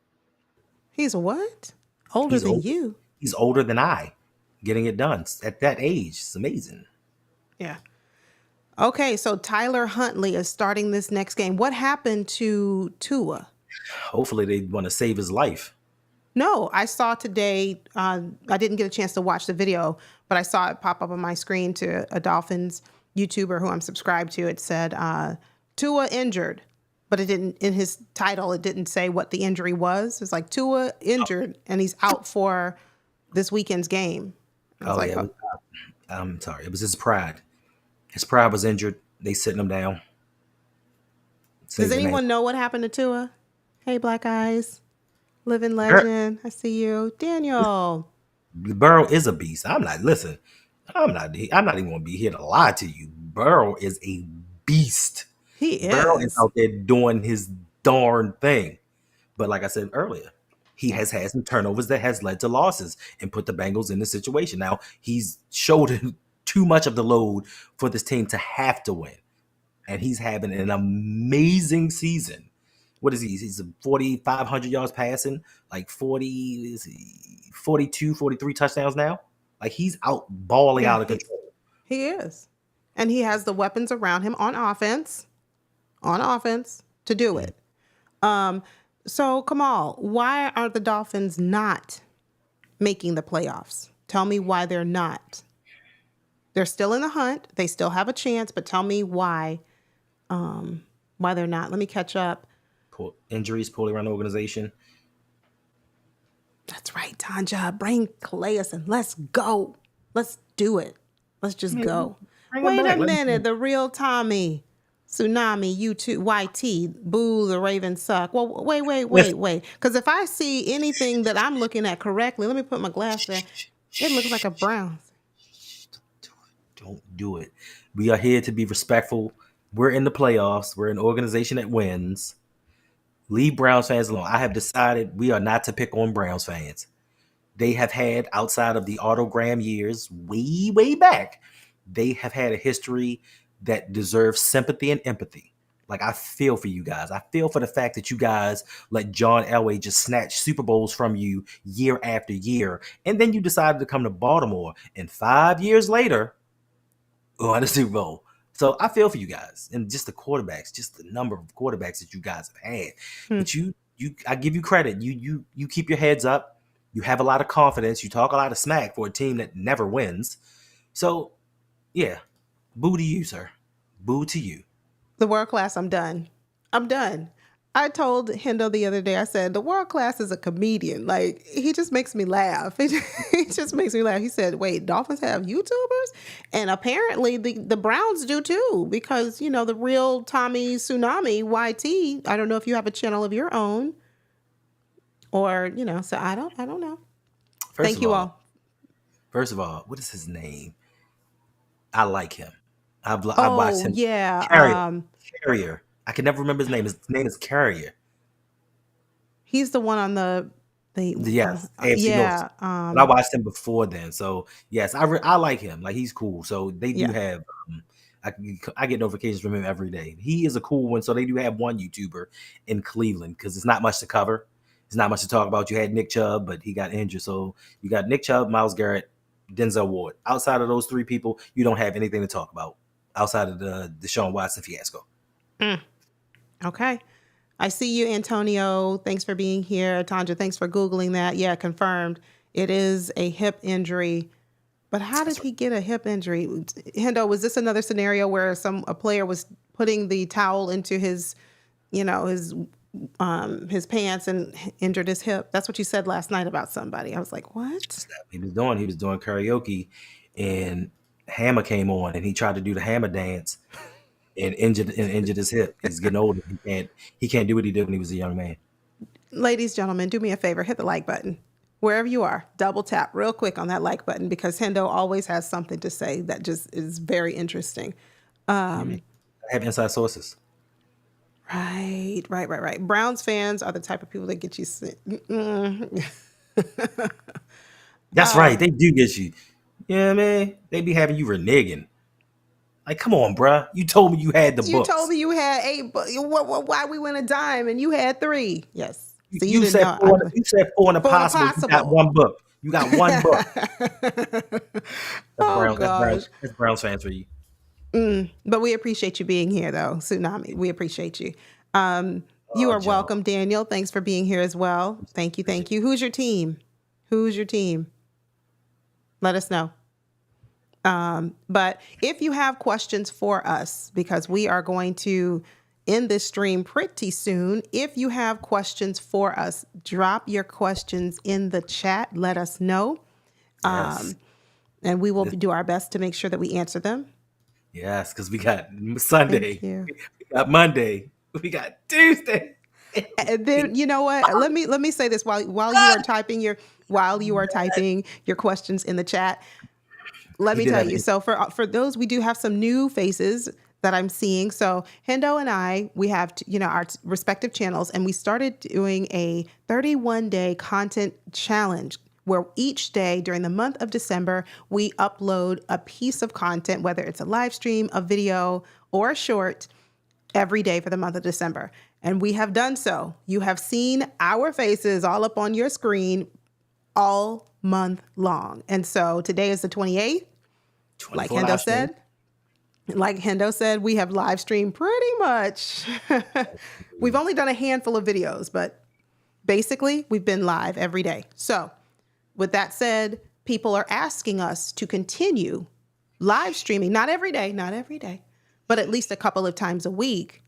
He's what? Older than you? He's older than I getting it done at that age. It's amazing. Yeah. Okay, so Tyler Huntley is starting this next game. What happened to Tua? Hopefully they want to save his life. No, I saw today, I didn't get a chance to watch the video, but I saw it pop up on my screen to a Dolphins YouTuber who I'm subscribed to. It said, Tua injured, but it didn't, in his title, it didn't say what the injury was. It's like Tua injured and he's out for this weekend's game. I'm sorry. It was his pride. His pride was injured. They sitting him down. Does anyone know what happened to Tua? Hey, Black Eyes. Living legend. I see you. Daniel. Burrow is a beast. I'm not even going to be here to lie to you. Burrow is a beast. Burrow is out there doing his darn thing. But like I said earlier, he has had some turnovers that has led to losses and put the Bengals in this situation. Now, he's shouldered too much of the load for this team to have to win. And he's having an amazing season. What is he? He's 4,500 yards passing, like 42, 43 touchdowns now. Like he's out balling out of control. He is. And he has the weapons around him on offense to do it. So Kamal, why are the Dolphins not making the playoffs? Tell me why they're not. They're still in the hunt. They still have a chance, but tell me why they're not. Let me catch up. Injuries, poorly run organization. That's right, Tanja. Bring Calais and let's go. Let's do it. Let's just go. Wait a minute. The real Tommy. Tsunami, YouTube, YT, boo, the Ravens suck. Well, wait. Because if I see anything that I'm looking at correctly, let me put my glass there. It looks like a Browns. Don't do it. We are here to be respectful. We're in the playoffs. We're an organization that wins. Leave Browns fans alone. I have decided we are not to pick on Browns fans. They have had, outside of the autogram years, way back, they have had a history that deserves sympathy and empathy. Like, I feel for you guys. I feel for the fact that you guys let John Elway just snatch Super Bowls from you year after year. And then you decided to come to Baltimore. And 5 years later, won a Super Bowl. So I feel for you guys and just the quarterbacks, just the number of quarterbacks that you guys have had. But I give you credit. You keep your heads up. You have a lot of confidence. You talk a lot of smack for a team that never wins. So, yeah, boo to you, sir. Boo to you. The world class, I'm done. I told Hendo the other day, I said, the world class is a comedian. Like, he just makes me laugh. He just makes me laugh. He said, wait, Dolphins have YouTubers? And apparently the Browns do too, because, you know, the real Tommy Tsunami, YT, I don't know if you have a channel of your own or, you know, so I don't know. Thank you all. First of all, what is his name? I like him. I watched him. Yeah. Carrier. I can never remember his name. His name is Carrier. He's the one on the yes, AFC North. But I watched him before then, so yes, I like him. Like, he's cool. So they do have. I get notifications from him every day. He is a cool one. So they do have one YouTuber in Cleveland because it's not much to cover. It's not much to talk about. You had Nick Chubb, but he got injured. So you got Nick Chubb, Myles Garrett, Denzel Ward. Outside of those three people, you don't have anything to talk about outside of the Deshaun Watson fiasco. Okay. I see you, Antonio. Thanks for being here. Tanja, thanks for Googling that. Yeah, confirmed. It is a hip injury. But how did he get a hip injury? Hendo, was this another scenario where a player was putting the towel into his pants and injured his hip? That's what you said last night about somebody. I was like, what? He was doing karaoke, and Hammer came on, and he tried to do the Hammer dance, and injured his hip. He's getting older. He can't do what he did when he was a young man. Ladies, gentlemen, do me a favor. Hit the like button. Wherever you are, double tap real quick on that like button, because Hendo always has something to say that just is very interesting. I have inside sources. Right. Browns fans are the type of people that get you. That's right. They do get you. Yeah, man. They be having you reneging. Like, come on, bruh. You told me you had the books. You told me you had 8 books. Why we win a dime and you had 3? Yes. So you said you said 4 in the possible. You got 1 book. You got 1 book. That's Browns fans for you. But we appreciate you being here, though, Tsunami. We appreciate you. You are welcome, Daniel. Thanks for being here as well. Thank you. Who's your team? Let us know. But if you have questions for us, because we are going to end this stream pretty soon, if you have questions for us, drop your questions in the chat. Let us know. Yes. And we will do our best to make sure that we answer them. Yes, because we got Sunday, we got Monday, we got Tuesday. And then, you know what? Let me say this while you are typing your questions in the chat. Let me tell you. So for those, we do have some new faces that I'm seeing. So Hendo and I, we have our respective channels, and we started doing a 31-day content challenge where each day during the month of December, we upload a piece of content, whether it's a live stream, a video, or a short, every day for the month of December. And we have done so. You have seen our faces all up on your screen all month long. And so today is the 28th. Like Hendo said, we have live streamed pretty much. We've only done a handful of videos, but basically we've been live every day. So with that said, people are asking us to continue live streaming, not every day, but at least a couple of times a week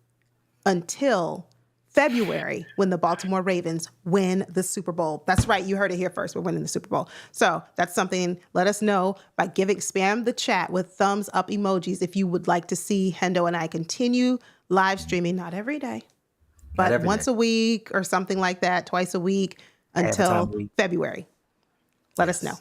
until February, when the Baltimore Ravens win the Super Bowl. That's right. You heard it here first. We're winning the Super Bowl. So that's something. Let us know by spam the chat with thumbs up emojis if you would like to see Hendo and I continue live streaming, not every day, but once a week or something like that, twice a week until February. Let us know.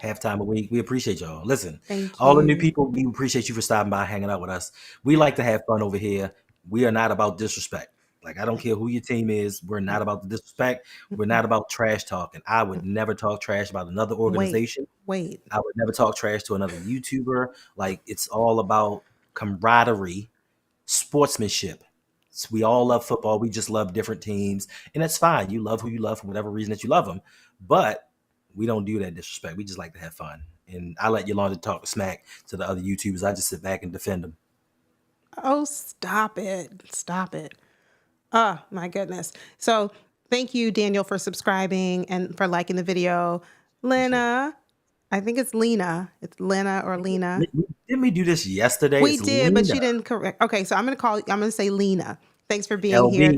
Halftime a week. We appreciate y'all. Listen, all the new people, we appreciate you for stopping by, hanging out with us. We like to have fun over here. We are not about disrespect. Like, I don't care who your team is. We're not about the disrespect. We're not about trash talking. I would never talk trash about another organization. Wait. I would never talk trash to another YouTuber. Like, it's all about camaraderie, sportsmanship. So we all love football. We just love different teams. And that's fine. You love who you love for whatever reason that you love them. But we don't do that disrespect. We just like to have fun. And I let Yolanda talk smack to the other YouTubers. I just sit back and defend them. Oh, stop it. Oh, my goodness. So thank you, Daniel, for subscribing and for liking the video. Lena, I think it's Lena. It's Lena or Lena. Didn't we do this yesterday? We did, but she didn't correct. Okay, so I'm going to say Lena. Thanks for being here.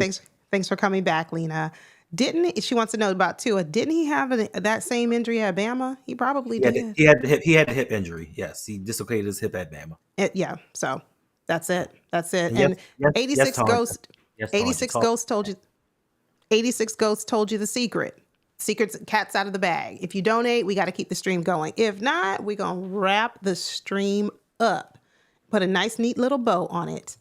Thanks for coming back, Lena. She wants to know about Tua. Didn't he have that same injury at Bama? He probably did. He had the hip injury. Yes, he dislocated his hip at Bama. So that's it. And 86 Ghost. 86 Ghosts told you. 86 Ghosts told you the secret. Secret's cat's out of the bag. If you donate, we got to keep the stream going. If not, we're going to wrap the stream up. Put a nice, neat little bow on it.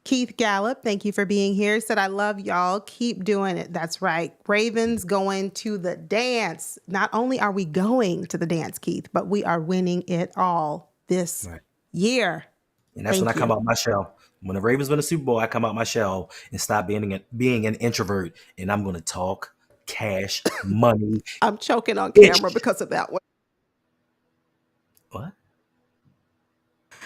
Keith Gallup, thank you for being here. Said, I love y'all. Keep doing it. That's right. Ravens going to the dance. Not only are we going to the dance, Keith, but we are winning it all this year. And that's when I come out my shell. When the Ravens win the Super Bowl, I come out my shell and stop being an introvert, and I'm going to talk cash, money. I'm choking on camera because of that one.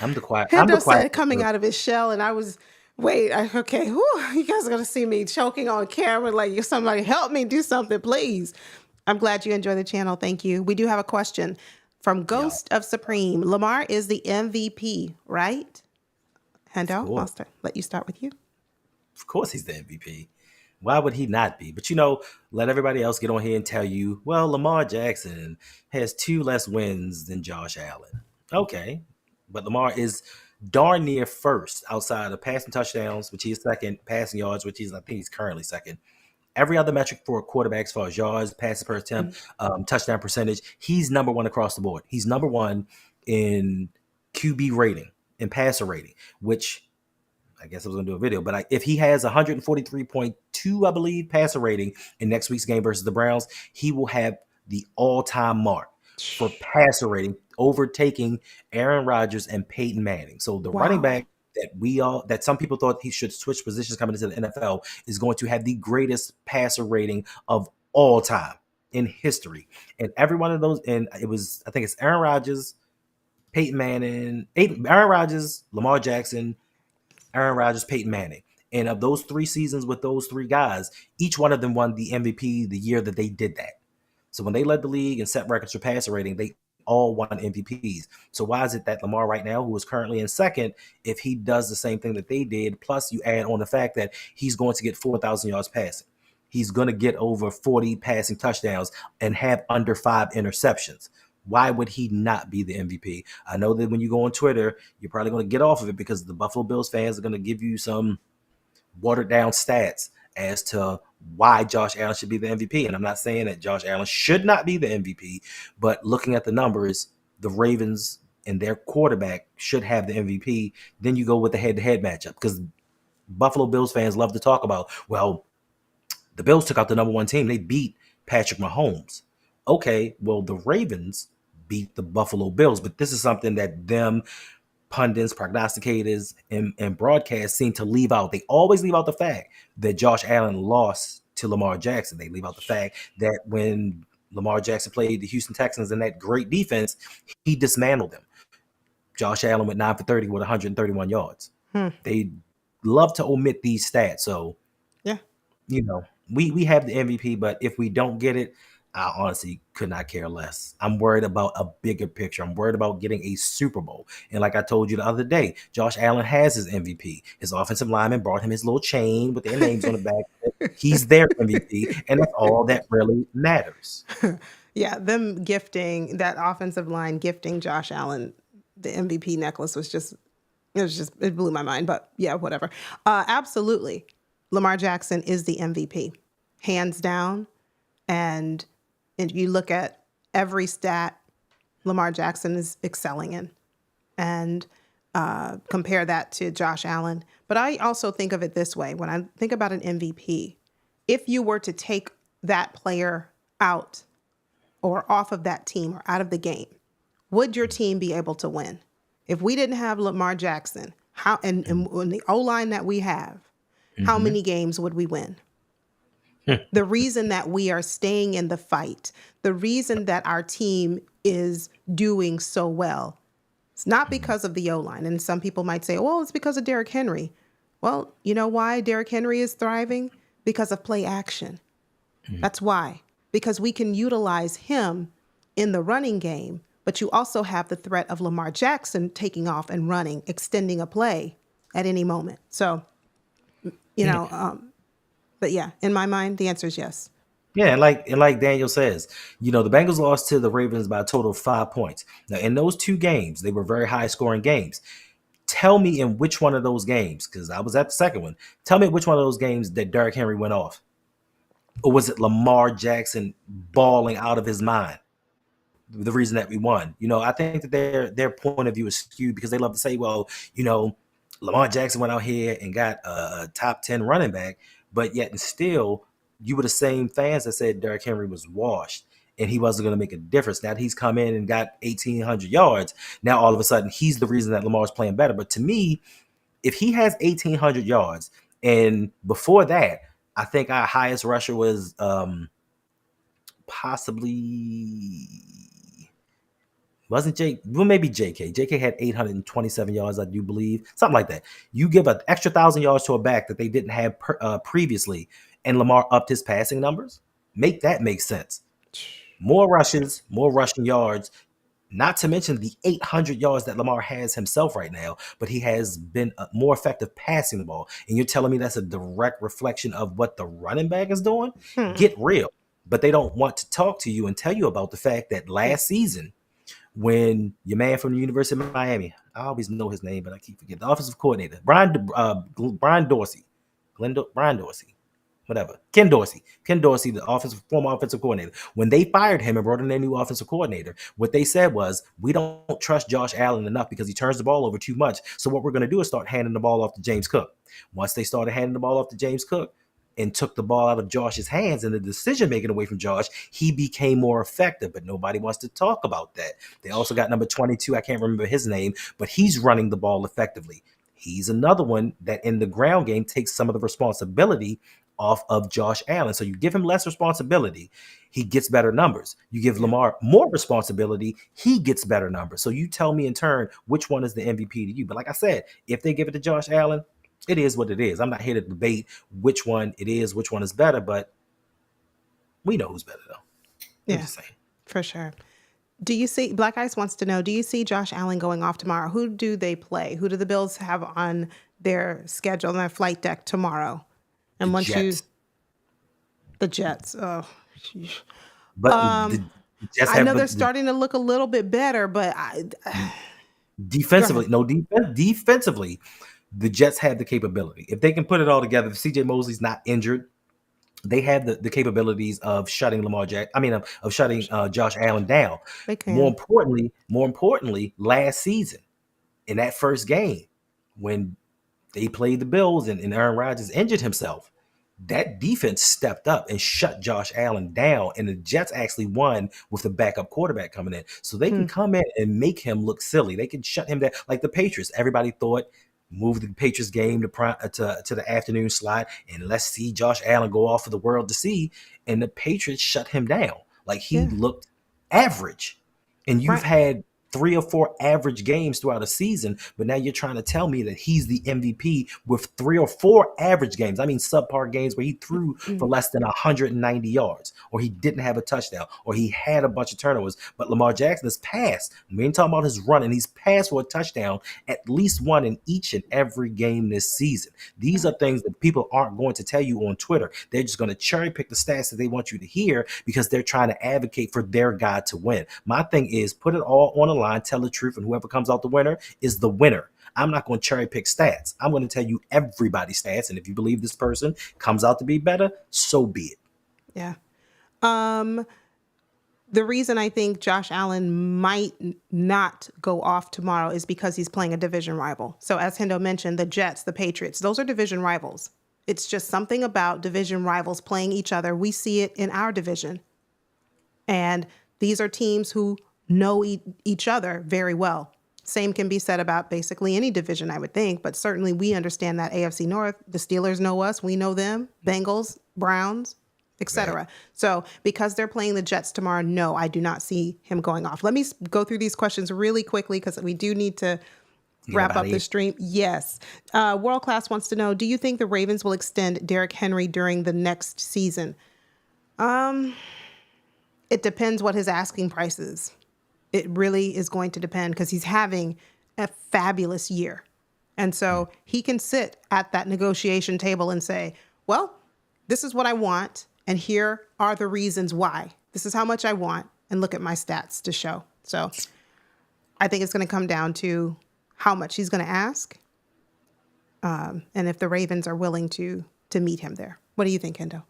I'm the quiet. I'm the Hendo quiet. said coming out of his shell, and I was, okay, whew, you guys are going to see me choking on camera. Like, somebody help me do something, please. I'm glad you enjoy the channel. Thank you. We do have a question from Yeah, Ghost of Supreme. Lamar is the MVP, right? of Hendo, course. let you start with you. Of course, he's the MVP. Why would he not be? But let everybody else get on here and tell you, well, Lamar Jackson has 2 less wins than Josh Allen. Okay. But Lamar is darn near first outside of passing touchdowns, which he's second, passing yards, which I think he's currently second. Every other metric for a quarterback as far as yards, passes per attempt, touchdown percentage, he's number one across the board. He's number one in QB rating and passer rating, which I guess I was going to do a video, but if he has 143.2, I believe, passer rating in next week's game versus the Browns, he will have the all-time mark for passer rating, overtaking Aaron Rodgers and Peyton Manning. So the running Wow. back that some people thought he should switch positions coming into the NFL is going to have the greatest passer rating of all time in history. And every one of those, and I think it's Aaron Rodgers, Peyton Manning, Aaron Rodgers, Lamar Jackson, Aaron Rodgers, Peyton Manning. And of those 3 seasons with those 3 guys, each one of them won the MVP the year that they did that. So when they led the league and set records for passer rating, they all won MVPs. So why is it that Lamar right now, who is currently in second, if he does the same thing that they did, plus you add on the fact that he's going to get 4,000 yards passing, he's going to get over 40 passing touchdowns and have under 5 interceptions. Why would he not be the MVP? I know that when you go on Twitter, you're probably going to get off of it because the Buffalo Bills fans are going to give you some watered down stats as to why Josh Allen should be the MVP. And I'm not saying that Josh Allen should not be the MVP, but looking at the numbers, the Ravens and their quarterback should have the MVP. Then you go with the head-to-head matchup because Buffalo Bills fans love to talk about, well, the Bills took out the number 1 team. They beat Patrick Mahomes. Okay, well, the Ravens beat the Buffalo Bills, but this is something that them pundits, prognosticators, and broadcasts seem to leave out. They always leave out the fact that Josh Allen lost to Lamar Jackson. They leave out the fact that when Lamar Jackson played the Houston Texans in that great defense, he dismantled them. Josh Allen went 9 for 30 with 131 yards. They love to omit these stats. So, Yeah. We have the MVP, but if we don't get it, I honestly could not care less. I'm worried about a bigger picture. I'm worried about getting a Super Bowl. And like I told you the other day, Josh Allen has his MVP. His offensive lineman brought him his little chain with their names on the back. He's their MVP, and that's all that really matters. Yeah, them gifting that offensive line, gifting Josh Allen the MVP necklace it blew my mind. But yeah, whatever. Absolutely, Lamar Jackson is the MVP, hands down. And if you look at every stat Lamar Jackson is excelling in, and compare that to Josh Allen. But I also think of it this way: when I think about an MVP, if you were to take that player out or off of that team or out of the game, would your team be able to win? If we didn't have Lamar Jackson, how and the O-line that we have, how many games would we win? The reason that we are staying in the fight, the reason that our team is doing so well, it's not because of the O-line. And some people might say, well, it's because of Derrick Henry. Well, you know why Derrick Henry is thriving? Because of play action. That's why. Because we can utilize him in the running game, but you also have the threat of Lamar Jackson taking off and running, extending a play at any moment. So, but yeah, in my mind, the answer is yes. Yeah, and like Daniel says, the Bengals lost to the Ravens by a total of 5 points. Now, in those 2 games, they were very high-scoring games. Tell me in which one of those games, because I was at the second one, tell me which one of those games that Derrick Henry went off. Or was it Lamar Jackson balling out of his mind? The reason that we won. I think that their point of view is skewed because they love to say, well, Lamar Jackson went out here and got a top 10 running back, but yet and still, you were the same fans that said Derrick Henry was washed and he wasn't going to make a difference. Now that he's come in and got 1,800 yards, now all of a sudden he's the reason that Lamar's playing better. But to me, if he has 1,800 yards, and before that, I think our highest rusher was possibly Wasn't Jake? Well, maybe JK. JK had 827 yards, I do believe, something like that. You give an extra 1,000 yards to a back that they didn't have previously, and Lamar upped his passing numbers. Make that make sense. More rushes, more rushing yards. Not to mention the 800 yards that Lamar has himself right now, but he has been more effective passing the ball. And you're telling me that's a direct reflection of what the running back is doing? Get real. But they don't want to talk to you and tell you about the fact that last season, when your man from the University of Miami, I always know his name, but I keep forgetting, the offensive coordinator, Brian Dorsey, Brian Dorsey, whatever. Ken Dorsey, the former offensive coordinator. When they fired him and brought in their new offensive coordinator, what they said was, we don't trust Josh Allen enough because he turns the ball over too much. So what we're going to do is start handing the ball off to James Cook. Once they started handing the ball off to James Cook and took the ball out of Josh's hands and the decision making away from Josh, he became more effective, but nobody wants to talk about that. They also got number 22. I can't remember his name, but he's running the ball effectively. He's another one that in the ground game takes some of the responsibility off of Josh Allen. So you give him less responsibility, he gets better numbers. You give Lamar more responsibility, he gets better numbers. So you tell me in turn which one is the MVP to you. But like I said, if they give it to Josh Allen, it is what it is. I'm not here to debate which one it is, which one is better, but we know who's better though. Yeah, for sure. Do you see, Black Ice wants to know, do you see Josh Allen going off tomorrow? Who do they play? Who do the Bills have on their schedule, on their flight deck tomorrow? And once the Jets. Oh, but the Jets I know they're starting to look a little bit better, but defensively, defensively, the Jets have the capability. If they can put it all together, if CJ Mosley's not injured, they have the capabilities of shutting of shutting Josh Allen down. More importantly, last season in that first game when they played the Bills and Aaron Rodgers injured himself, that defense stepped up and shut Josh Allen down, and the Jets actually won with the backup quarterback coming in. So they can come in and make him look silly. They can shut him down like the Patriots. Everybody thought, move the Patriots game to the afternoon slot and let's see Josh Allen go off for the world to see. And the Patriots shut him down. Like he looked average. And you've had 3 or 4 average games throughout a season, but now you're trying to tell me that he's the MVP with 3 or 4 average games. I mean, subpar games where he threw for less than 190 yards, or he didn't have a touchdown, or he had a bunch of turnovers. But Lamar Jackson has passed. We ain't talking about his run, and he's passed for a touchdown at least one in each and every game this season. These are things that people aren't going to tell you on Twitter. They're just going to cherry pick the stats that they want you to hear because they're trying to advocate for their guy to win. My thing is, put it all on the line, tell the truth, and whoever comes out the winner is the winner. I'm not going to cherry pick stats. I'm going to tell you everybody's stats, and if you believe this person comes out to be better, so be it. Yeah. The reason I think Josh Allen might not go off tomorrow is because he's playing a division rival. So as Hendo mentioned, the Jets, the Patriots, those are division rivals. It's just something about division rivals playing each other. We see it in our division. And these are teams who know each other very well. Same can be said about basically any division, I would think, but certainly we understand that AFC North, the Steelers know us, we know them, Bengals, Browns, etc. Right. So because they're playing the Jets tomorrow, no, I do not see him going off. Let me go through these questions really quickly because we do need to wrap up the stream. Yes. World Class wants to know, do you think the Ravens will extend Derrick Henry during the next season? It depends what his asking price is. It really is going to depend because he's having a fabulous year. And so he can sit at that negotiation table and say, well, this is what I want. And here are the reasons why. This is how much I want. And look at my stats to show. So I think it's going to come down to how much he's going to ask. And if the Ravens are willing to meet him there. What do you think, Hendo?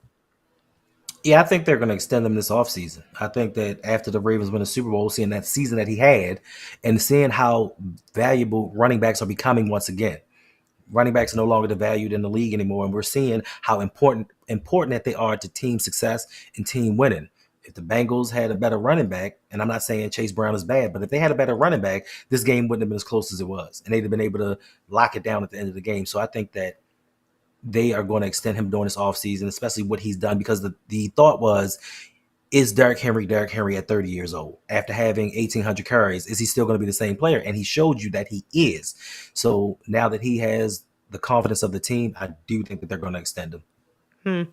Yeah, I think they're going to extend him this offseason. I think that after the Ravens win the Super Bowl, seeing that season that he had and seeing how valuable running backs are becoming once again. Running backs are no longer valued in the league anymore, and we're seeing how important that they are to team success and team winning. If the Bengals had a better running back, and I'm not saying Chase Brown is bad, but if they had a better running back, this game wouldn't have been as close as it was, and they'd have been able to lock it down at the end of the game. So I think that they are going to extend him during this offseason, especially what he's done, because the thought was is Derrick Henry at 30 years old after having 1,800 carries? Is he still going to be the same player? And he showed you that he is. So now that he has the confidence of the team, I do think that they're going to extend him.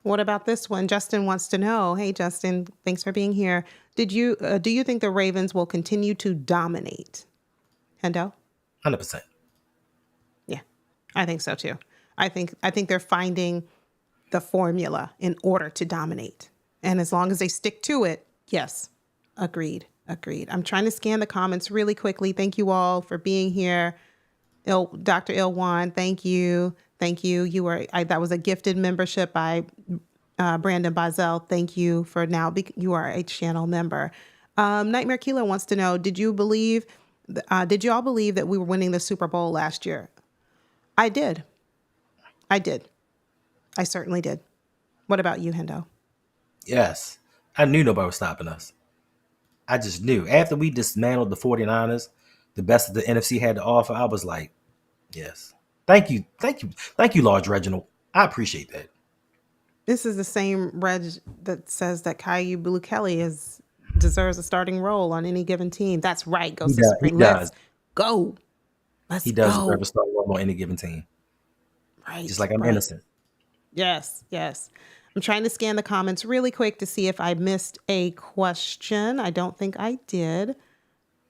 What about this one? Justin wants to know. Hey, Justin, thanks for being here. Do you think the Ravens will continue to dominate? Hendo? 100%. Yeah, I think so too. I think they're finding the formula in order to dominate. And as long as they stick to it, yes, agreed. I'm trying to scan the comments really quickly. Thank you all for being here. Dr. Ilwan, thank you. That was a gifted membership by Brandon Bazel. Thank you for now. You are a channel member. Nightmare Killer wants to know, did you all believe that we were winning the Super Bowl last year? I did. I certainly did. What about you, Hendo? Yes. I knew nobody was stopping us. I just knew. After we dismantled the 49ers, the best that the NFC had to offer, I was like, yes. Thank you, Large Reginald. I appreciate that. This is the same Reg that says that Caillou Kelly deserves a starting role on any given team. That's right. Go Supreme. Let's go. He does deserve a starting role on any given team. Right. Just like I'm innocent. Yes. I'm trying to scan the comments really quick to see if I missed a question. I don't think I did,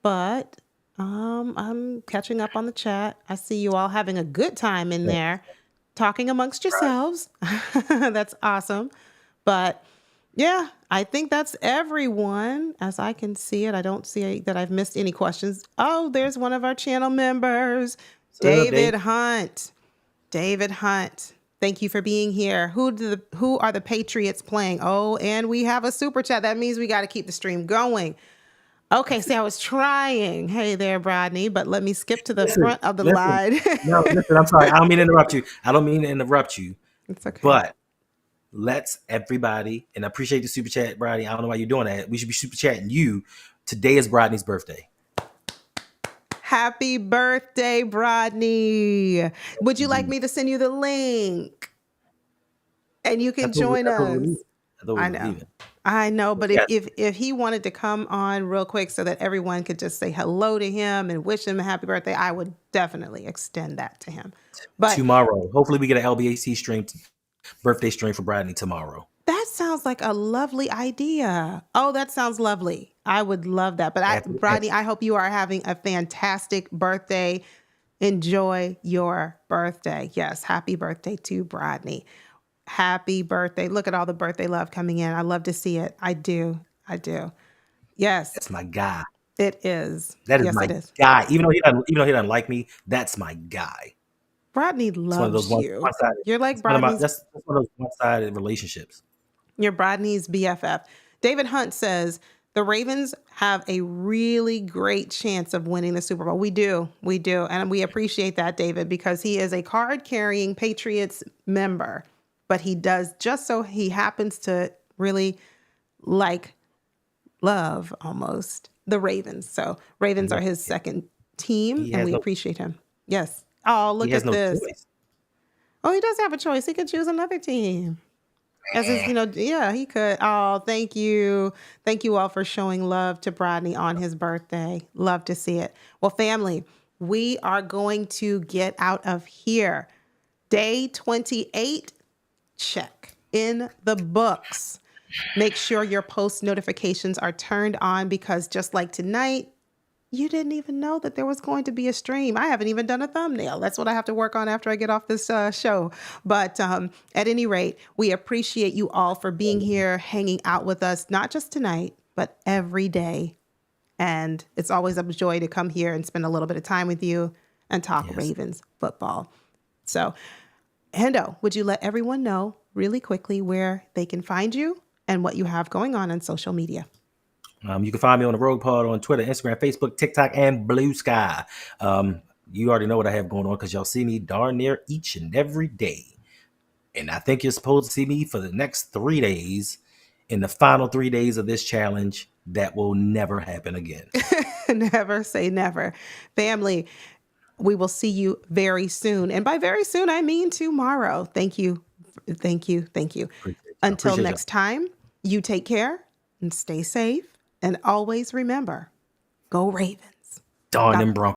but I'm catching up on the chat. I see you all having a good time in there, talking amongst yourselves. That's awesome. But yeah, I think that's everyone as I can see it. I don't see that I've missed any questions. Oh, there's one of our channel members, David Hunt. Thank you for being here. Who are the Patriots playing? Oh, and we have a super chat. That means we got to keep the stream going. Okay, see, I was trying. Hey there, Brodney, but let me skip to the front of the line. No, listen, I'm sorry. I don't mean to interrupt you. It's okay. But let's everybody, and I appreciate the super chat, Brodney. I don't know why you're doing that. We should be super chatting you. Today is Brodney's birthday. Happy birthday, Brodney. Would you like me to send you the link? And you can join us. I know, but if he wanted to come on real quick so that everyone could just say hello to him and wish him a happy birthday, I would definitely extend that to him. But tomorrow, hopefully we get an LBAC stream, birthday stream for Brodney tomorrow. That sounds like a lovely idea. Oh, that sounds lovely. I would love that. But Brodney, I hope you are having a fantastic birthday. Enjoy your birthday. Yes, happy birthday to Brodney. Happy birthday. Look at all the birthday love coming in. I love to see it. I do. Yes. That's my guy. It is. That is my guy. Even though he doesn't like me, that's my guy. Brodney loves you. You're like Brodney's. That's one of those one-sided relationships. You're Brodney's BFF. David Hunt says, the Ravens have a really great chance of winning the Super Bowl. We do. And we appreciate that, David, because he is a card-carrying Patriots member. But he does just so he happens to really love almost the Ravens. So Ravens are his second team, and we appreciate him. Yes. Oh, look at this. Choice. Oh, he does have a choice. He could choose another team. He could. Oh, thank you. Thank you all for showing love to Brodney on his birthday. Love to see it. Well, family, we are going to get out of here. Day 28, check in the books. Make sure your post notifications are turned on because just like tonight, you didn't even know that there was going to be a stream. I haven't even done a thumbnail. That's what I have to work on after I get off this show. But at any rate, we appreciate you all for being here, hanging out with us, not just tonight, but every day. And it's always a joy to come here and spend a little bit of time with you and talk Ravens football. So, Hendo, would you let everyone know really quickly where they can find you and what you have going on social media? You can find me on the Rogue Pod on Twitter, Instagram, Facebook, TikTok, and Blue Sky. You already know what I have going on because y'all see me darn near each and every day. And I think you're supposed to see me for the next 3 days. In the final 3 days of this challenge, that will never happen again. Never say never. Family, we will see you very soon. And by very soon, I mean tomorrow. Thank you. Until next time, you take care. and stay safe. And always remember, go Ravens. Darn God them Broncos.